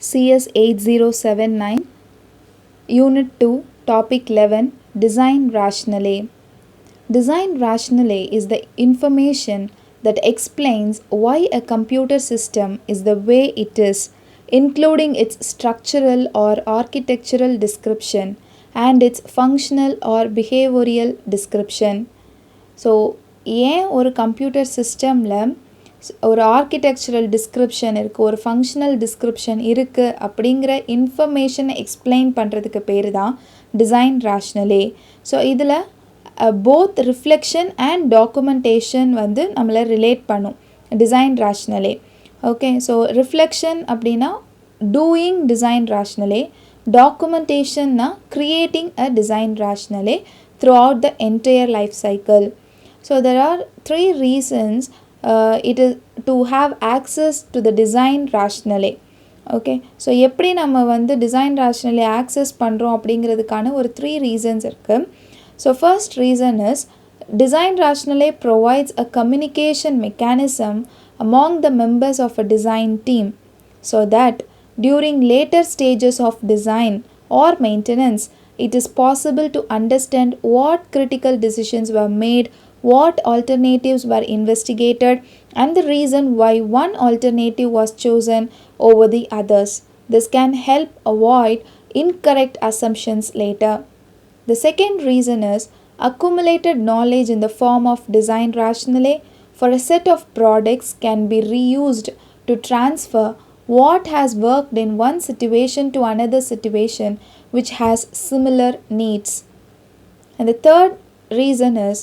CS 8079, Unit 2, Topic 11, Design Rationale. Design rationale is the information that explains why a computer system is the way it is, including its structural or architectural description and its functional or behavioral description. So ஏன் ஒரு computer சிஸ்டமில் ஒரு architectural description இருக்குது, ஒரு functional description இருக்குது அப்படிங்கிற இன்ஃபர்மேஷனை explain பண்ணுறதுக்கு பேர் தான் டிசைன் ரேஷ்னலே. ஸோ இதில் போத் ரிஃப்ளெக்ஷன் அண்ட் டாக்குமெண்டேஷன் வந்து நம்மளை ரிலேட் பண்ணும் design rationale. Okay, so reflection அப்படின்னா டூயிங் டிசைன் ரேஷ்னலே, டாக்குமெண்டேஷன்னா creating a design rationale throughout the entire life cycle. So there are three reasons it is to have access to the design rationale. Okay, so எப்படி நம்ம வந்து design rationale access பண்ணுறோம் அப்படிங்கிறதுக்கான ஒரு 3 reasons இருக்குது. So first reason is design rationale provides a communication mechanism among the members of a design team so that during later stages of design or maintenance it is possible to understand what critical decisions were made, what alternatives were investigated, and the reason why one alternative was chosen over the others. This can help avoid incorrect assumptions later. The second reason is accumulated knowledge in the form of design rationale for a set of products can be reused to transfer what has worked in one situation to another situation which has similar needs. And the third reason is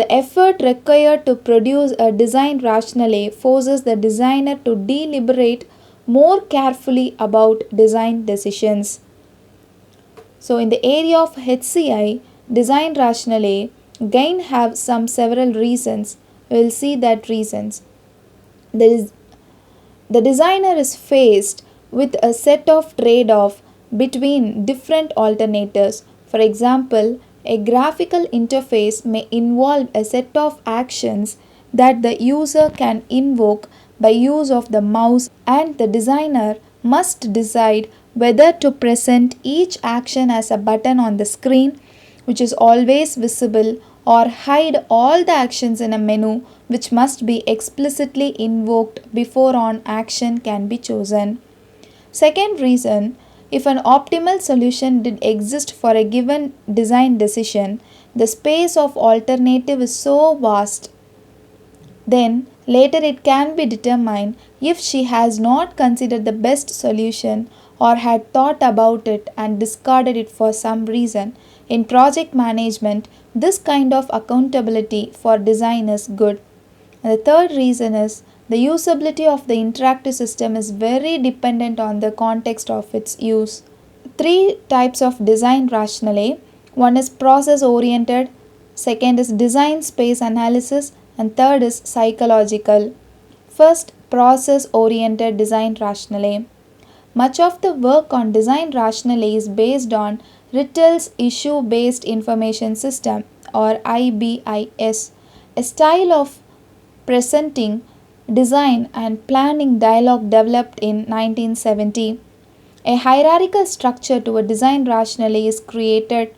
the effort required to produce a design rationale forces the designer to deliberate more carefully about design decisions. So in the area of HCI, design rationale again have several reasons. We will see that reasons. The designer is faced with a set of trade-off between different alternatives. For example, a graphical interface may involve a set of actions that the user can invoke by use of the mouse, and the designer must decide whether to present each action as a button on the screen, which is always visible, or hide all the actions in a menu which must be explicitly invoked before an action can be chosen. Second reason, if an optimal solution did exist for a given design decision, the space of alternative is so vast, then later it can be determined if she has not considered the best solution or had thought about it and discarded it for some reason. In project management, this kind of accountability for design is good. And the third reason is the usability of the interactive system is very dependent on the context of its use. 3 types of design rationale. One is process oriented, second is design space analysis, and third is psychological. First, process oriented design rationale. Much of the work on design rationale is based on Rittel's issue based information system or IBIS, a style of presenting design and planning dialogue developed in 1970. A hierarchical structure to a design rationale is created.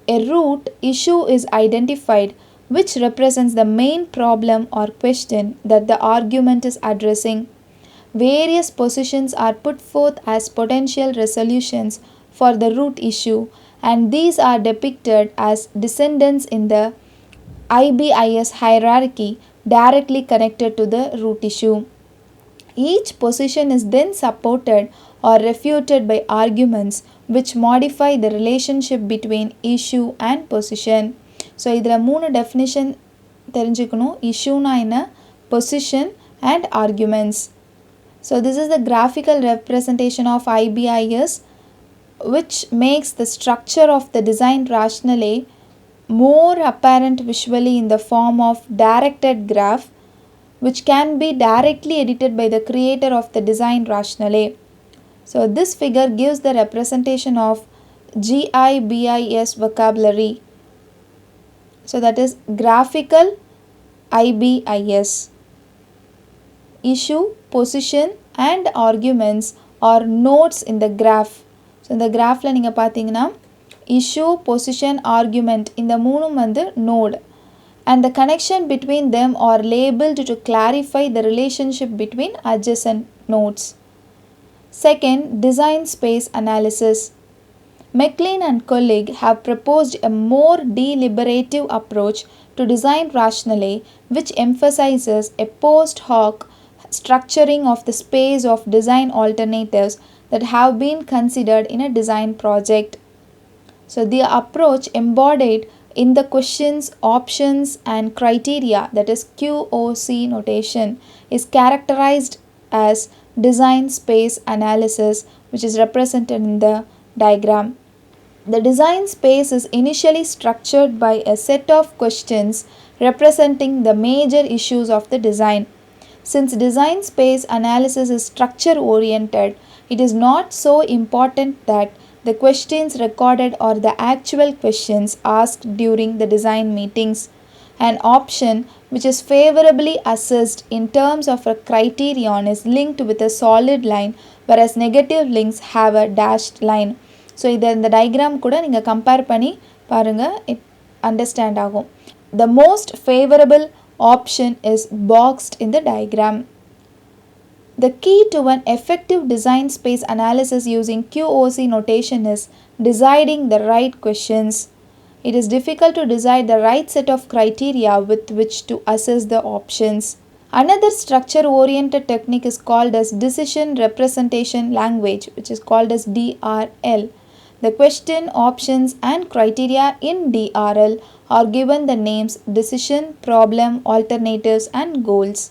A root issue is identified which represents the main problem or question that the argument is addressing. Various positions are put forth as potential resolutions for the root issue, and these are depicted as descendants in the IBIS hierarchy directly connected to the root issue. Each position is then supported or refuted by arguments which modify the relationship between issue and position. So இதில் 3 definition தெரிஞ்சுக்கணும். Issueனா என்ன, position and arguments. So this is the graphical representation of IBIS which makes the structure of the design rationale more apparent visually in the form of directed graph which can be directly edited by the creator of the design rationale. So this figure gives the representation of GIBIS vocabulary. So that is graphical IBIS. Issue, position and arguments or nodes in the graph. So இந்த கிராஃபில் நீங்கள் பார்த்தீங்கன்னா issue, position, argument இந்த மூணும் வந்து node, and the connection between them are labeled to clarify the relationship between adjacent nodes. Second, design space analysis. McLean and colleague have proposed a more deliberative approach to design rationale, which emphasizes a post hoc structuring of the space of design alternatives that have been considered in a design project. So the approach embodied in the questions, options and criteria, that is QOC notation, is characterized as design space analysis, which is represented in the diagram. The design space is initially structured by a set of questions representing the major issues of the design. Since design space analysis is structure oriented, it is not so important that the questions recorded are the actual questions asked during the design meetings. An option which is favorably assessed in terms of a criterion is linked with a solid line, whereas negative links have a dashed line. So இதை இந்த diagram கூட நீங்கள் compare பண்ணி பாருங்கள், it understand ஆகும். The most favorable option is boxed in the diagram. The key to an effective design space analysis using QOC notation is deciding the right questions. It is difficult to decide the right set of criteria with which to assess the options. Another structure oriented technique is called as decision representation language, which is called as DRL. The question, options and criteria in DRL are given the names decision, problem, alternatives and goals.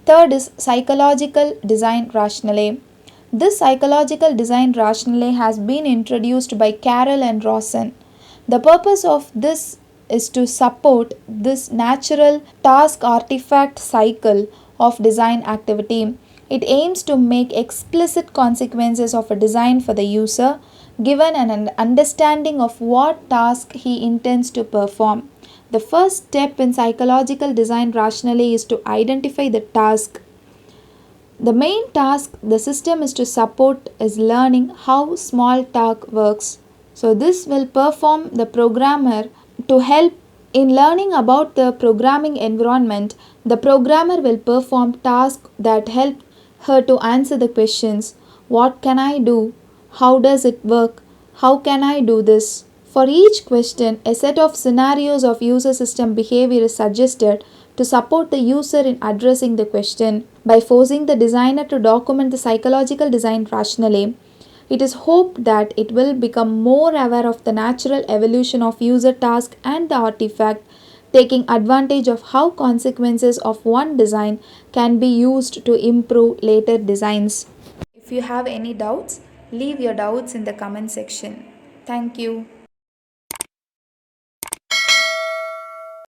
Third is psychological design rationale. This psychological design rationale has been introduced by Carroll and Rawson. The purpose of this is to support this natural task artifact cycle of design activity. It aims to make explicit consequences of a design for the user, given an understanding of what task he intends to perform. The first step in psychological design rationale is to identify the task. The main task the system is to support is learning how small talk works. So this will perform the programmer to help in learning about the programming environment. The programmer will perform tasks that help her to answer the questions: what can I do? How does it work? How can I do this? For each question, a set of scenarios of user system behavior is suggested to support the user in addressing the question. By forcing the designer to document the psychological design rationale, it is hoped that it will become more aware of the natural evolution of user task and the artifact, taking advantage of how consequences of one design can be used to improve later designs. If you have any doubts, leave your doubts in the comment section. Thank you.